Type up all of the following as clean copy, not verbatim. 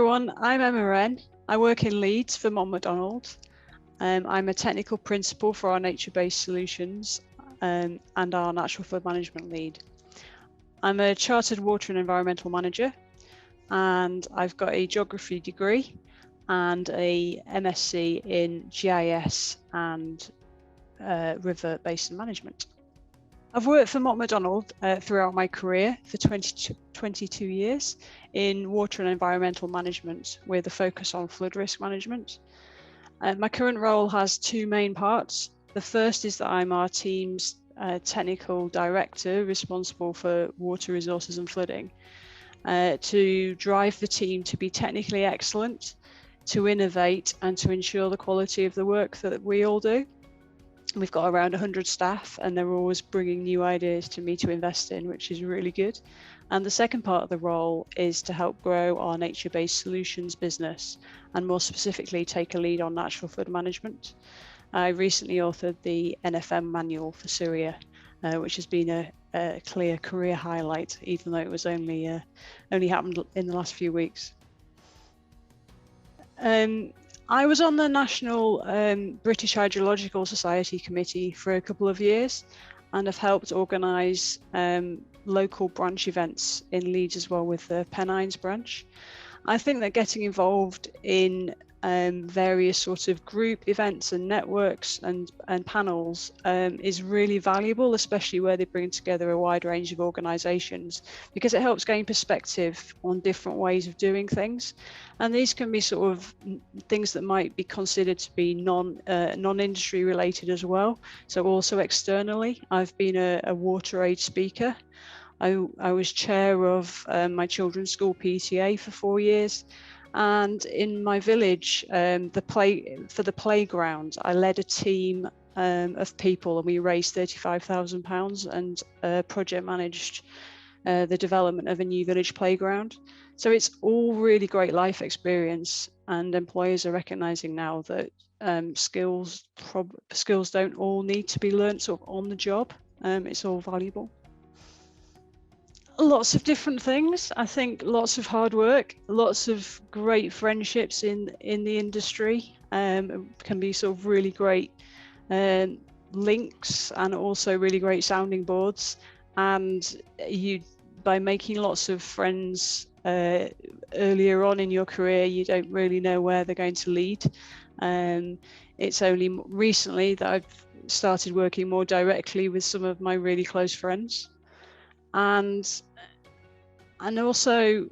Everyone, I'm Emma Wren. I work in Leeds for Mott MacDonald. I'm a technical principal for our nature-based solutions and our natural flood management lead. I'm a chartered water and environmental manager, and I've got a geography degree and a MSc in GIS and river basin management. I've worked for Mott MacDonald throughout my career for 22 years in water and environmental management with a focus on flood risk management. My current role has two main parts. The first is that I'm our team's technical director responsible for water resources and flooding, to drive the team to be technically excellent, to innovate and to ensure the quality of the work that we all do. We've got around 100 staff and they're always bringing new ideas to me to invest in, which is really good. And the second part of the role is to help grow our nature-based solutions business and more specifically take a lead on natural flood management. I recently authored the NFM manual for Syria, which has been a clear career highlight, even though it was only happened in the last few weeks. I was on the National British Hydrological Society committee for a couple of years and have helped organise local branch events in Leeds as well with the Pennines branch. I think that getting involved in various sorts of group events and networks and panels is really valuable, especially where they bring together a wide range of organisations, because it helps gain perspective on different ways of doing things. And these can be sort of things that might be considered to be non-industry related as well. So also externally, I've been a water aid speaker. I was chair of my children's school PTA for 4 years. And in my village, for the playground, I led a team of people and we raised £35,000 and project managed the development of a new village playground. So it's all really great life experience, and employers are recognising now that skills don't all need to be learnt sort of on the job. It's all valuable. Lots of different things. I think lots of hard work, lots of great friendships in the industry, can be sort of really great links and also really great sounding boards. And by making lots of friends earlier on in your career, you don't really know where they're going to lead. It's only recently that I've started working more directly with some of my really close friends. And also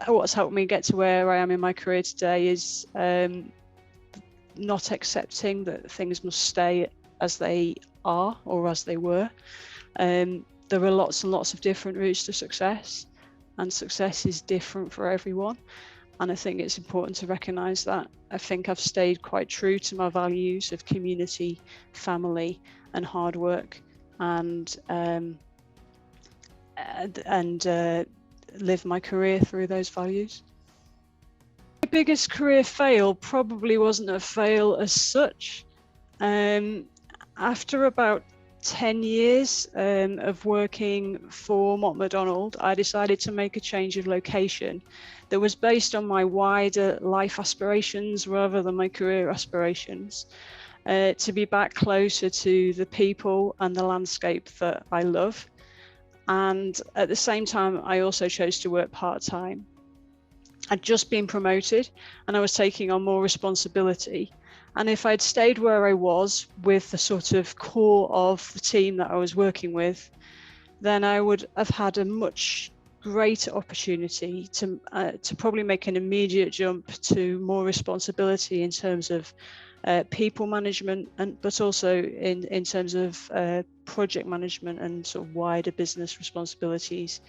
what's helped me get to where I am in my career today is not accepting that things must stay as they are or as they were. There are lots and lots of different routes to success, and success is different for everyone. And I think it's important to recognise that. I think I've stayed quite true to my values of community, family and hard work, and live my career through those values. My biggest career fail probably wasn't a fail as such. After about 10 years of working for Mott MacDonald, I decided to make a change of location that was based on my wider life aspirations rather than my career aspirations, to be back closer to the people and the landscape that I love. And at the same time, I also chose to work part-time. I'd just been promoted and I was taking on more responsibility. And if I'd stayed where I was with the sort of core of the team that I was working with, then I would have had a much greater opportunity to probably make an immediate jump to more responsibility in terms of people management, but also in terms of project management and sort of wider business responsibilities.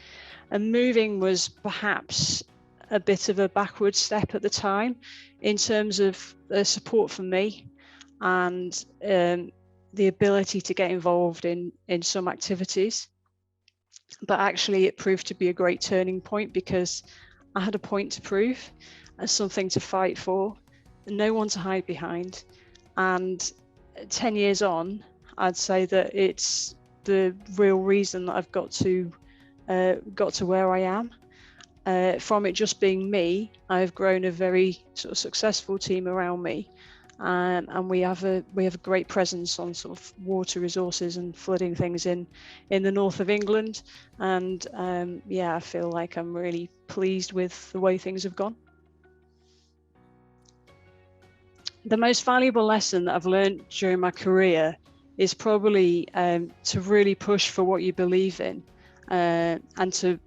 And moving was perhaps a bit of a backward step at the time in terms of support for me and the ability to get involved in some activities. But actually it proved to be a great turning point because I had a point to prove, something to fight for, no one to hide behind. And 10 years on, I'd say that it's the real reason that I've got to where I am. from it just being me, I've grown a very sort of successful team around me, and we have a great presence on sort of water resources and flooding things in the north of England, and yeah, I feel like I'm really pleased with the way things have gone. The most valuable lesson that I've learned during my career is probably to really push for what you believe in, and to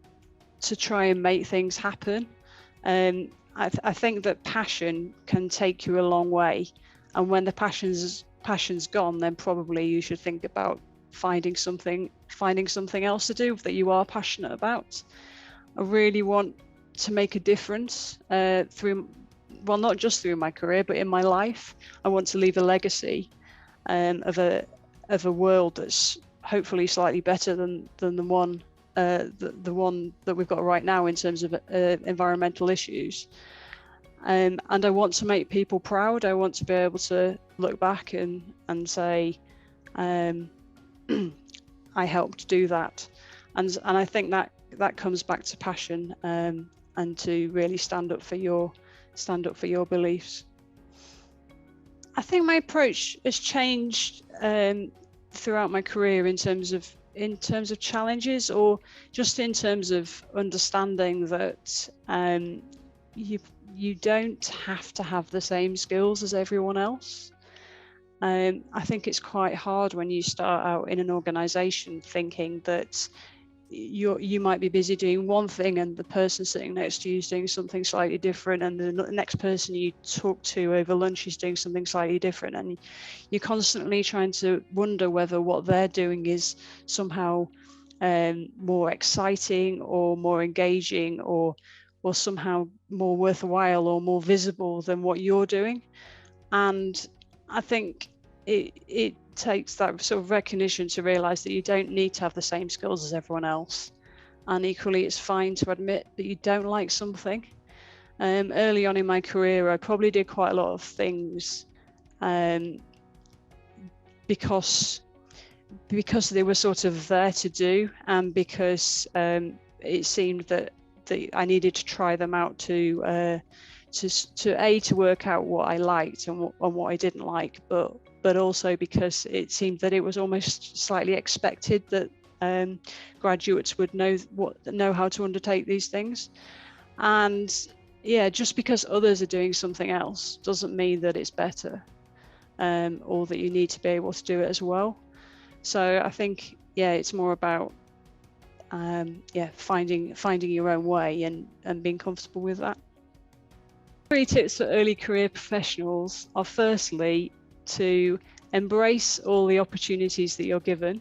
try and make things happen. I think that passion can take you a long way, and when the passion's gone, then probably you should think about finding something else to do that you are passionate about. I really want to make a difference through, well, not just through my career, but in my life. I want to leave a legacy of a world that's hopefully slightly better than the one that we've got right now in terms of environmental issues. And I want to make people proud. I want to be able to look back and say, I helped do that. And I think that comes back to passion, and to really stand up for your beliefs. I think my approach has changed throughout my career in terms of challenges, or just in terms of understanding that you don't have to have the same skills as everyone else. I think it's quite hard when you start out in an organization thinking that you might be busy doing one thing and the person sitting next to you is doing something slightly different, and the next person you talk to over lunch is doing something slightly different, and you're constantly trying to wonder whether what they're doing is somehow more exciting or more engaging or somehow more worthwhile or more visible than what you're doing. And I think it takes that sort of recognition to realize that you don't need to have the same skills as everyone else, and equally it's fine to admit that you don't like something. Early on in my career, I probably did quite a lot of things because they were sort of there to do, and because it seemed that I needed to try them out to work out what I liked and what I didn't like, but also because it seemed that it was almost slightly expected that graduates would know how to undertake these things. And yeah, just because others are doing something else doesn't mean that it's better, or that you need to be able to do it as well. So I think, yeah, it's more about finding your own way and being comfortable with that. 3 tips for early career professionals are, firstly, to embrace all the opportunities that you're given.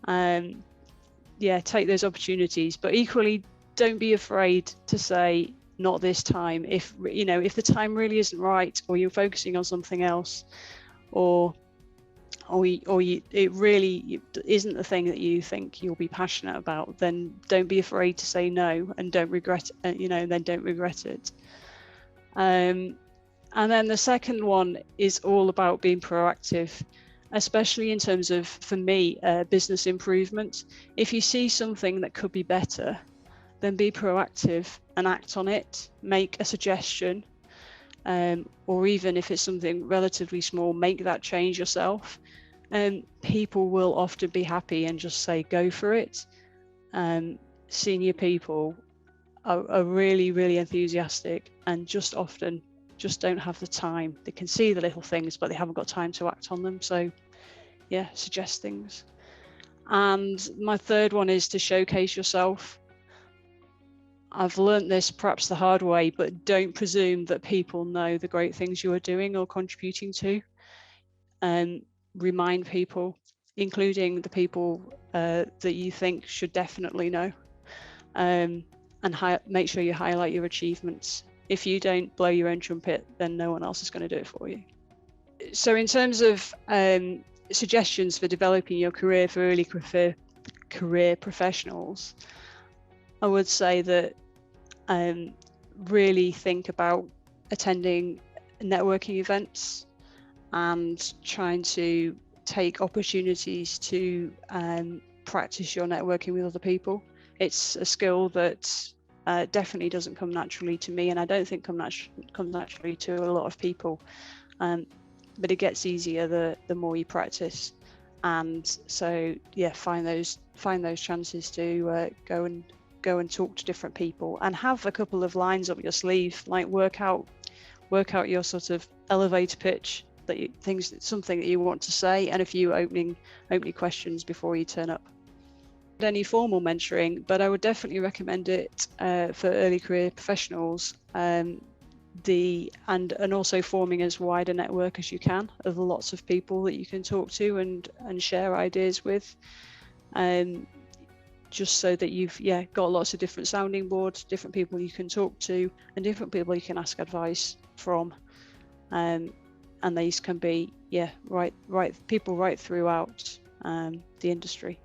Take those opportunities, but equally don't be afraid to say not this time. If the time really isn't right, or you're focusing on something else, or it really isn't the thing that you think you'll be passionate about, then don't be afraid to say no, and don't regret it. And then the second one is all about being proactive, especially in terms of, for me, business improvement. If you see something that could be better, then be proactive and act on it. Make a suggestion, or even if it's something relatively small, make that change yourself. And people will often be happy and just say go for it. Senior people are really, really enthusiastic, and just often don't have the time. They can see the little things, but they haven't got time to act on them. So yeah, suggest things. And my third one is to showcase yourself. I've learned this perhaps the hard way, but don't presume that people know the great things you are doing or contributing to. And remind people, including the people that you think should definitely know, and make sure you highlight your achievements. If you don't blow your own trumpet, then no one else is going to do it for you. So in terms of suggestions for developing your career for early career professionals, I would say that really think about attending networking events and trying to take opportunities to practice your networking with other people. It's a skill that definitely doesn't come naturally to me, and I don't think comes naturally to a lot of people. But it gets easier the more you practice, and so yeah, find those chances to go and talk to different people, and have a couple of lines up your sleeve, like work out your sort of elevator pitch, something that you want to say, and a few opening questions before you turn up. Any formal mentoring, but I would definitely recommend it for early career professionals. And also forming as wide a network as you can of lots of people that you can talk to and share ideas with, just so that you've got lots of different sounding boards, different people you can talk to, and different people you can ask advice from. And these can be people right throughout the industry.